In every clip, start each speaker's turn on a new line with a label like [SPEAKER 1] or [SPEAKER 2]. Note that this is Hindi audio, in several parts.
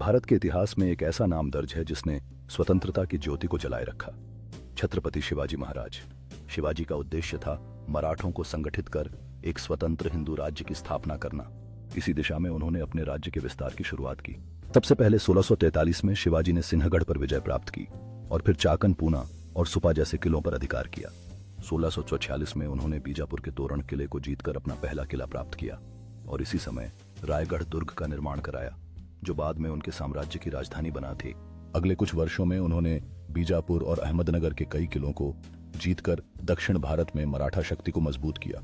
[SPEAKER 1] भारत के इतिहास में एक ऐसा नाम दर्ज है जिसने स्वतंत्रता की ज्योति को जलाए रखा। छत्रपति शिवाजी महाराज। शिवाजी का उद्देश्य था मराठों को संगठित कर एक स्वतंत्र हिंदू राज्य की स्थापना करना। इसी दिशा में उन्होंने अपने राज्य के विस्तार की शुरुआत की। सबसे पहले 1643 में शिवाजी ने सिंहगढ़ पर विजय प्राप्त की और फिर चाकन, पूना और सुपा जैसे किलों पर अधिकार किया। 1646 में उन्होंने बीजापुर के तोरण किले को जीतकर अपना पहला किला प्राप्त किया और इसी समय रायगढ़ दुर्ग का निर्माण कराया, जो बाद में उनके साम्राज्य की राजधानी बना थी। अगले कुछ वर्षों में उन्होंने बीजापुर और अहमदनगर के कई किलों को जीतकर दक्षिण भारत में मराठा शक्ति को मजबूत किया।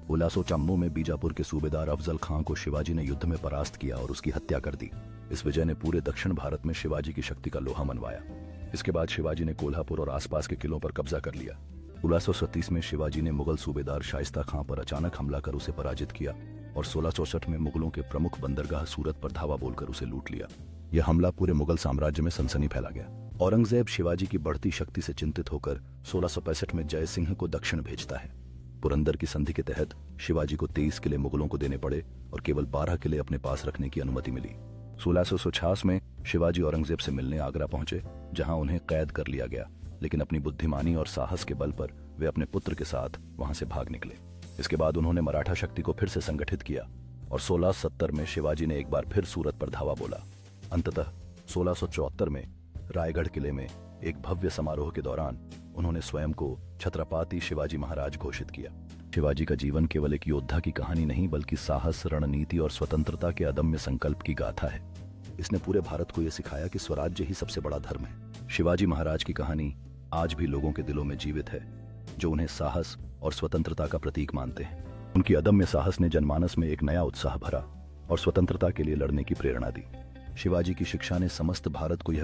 [SPEAKER 1] 1694 में बीजापुर के सूबेदार अफजल खां को शिवाजी ने युद्ध में परास्त किया और उसकी हत्या कर दी। इस विजय ने पूरे दक्षिण भारत में शिवाजी की शक्ति का लोहा मनवाया। इसके बाद शिवाजी ने कोल्हापुर और आसपास के किलों पर कब्जा कर लिया। 1637 में शिवाजी ने मुगल सूबेदार शाइस्ता खां पर अचानक हमला कर उसे पराजित किया और 1664 में मुगलों के प्रमुख बंदरगाह सूरत पर धावा बोलकर उसे लूट लिया। यह हमला पूरे मुगल साम्राज्य में सनसनी फैला गया। औरंगजेब शिवाजी की बढ़ती शक्ति से चिंतित होकर 1665 में जय सिंह को दक्षिण भेजता है। पुरंदर की संधि के तहत शिवाजी को 23 किले मुगलों को देने पड़े और केवल 12 किले अपने पास रखने की अनुमति मिली। 1666 में शिवाजी औरंगजेब से मिलने आगरा पहुंचे, जहां उन्हें कैद कर लिया गया, लेकिन अपनी बुद्धिमानी और साहस के बल पर वे अपने पुत्र के साथ वहां से भाग निकले। इसके बाद उन्होंने मराठा शक्ति को फिर से संगठित किया और 1670 में शिवाजी ने एक बार फिर सूरत पर धावा बोला। अंततः 1674 में रायगढ़ किले में एक भव्य समारोह के दौरान उन्होंने स्वयं को छत्रपति शिवाजी महाराज घोषित किया। शिवाजी का जीवन केवल एक योद्धा की कहानी नहीं, बल्कि साहस, रणनीति और स्वतंत्रता के अदम्य संकल्प की गाथा है। इसने पूरे भारत को यह सिखाया कि स्वराज्य ही सबसे बड़ा धर्म है। शिवाजी महाराज की कहानी आज भी लोगों के दिलों में जीवित है, जो उन्हें साहस और स्वतंत्रता का प्रतीक मानते हैं। उनकी अदम्य साहस ने जनमानस में एक नया उत्साह भरा और स्वतंत्रता के लिए लड़ने की प्रेरणा दी। शिवाजी की शिक्षा ने समस्त भारत को यह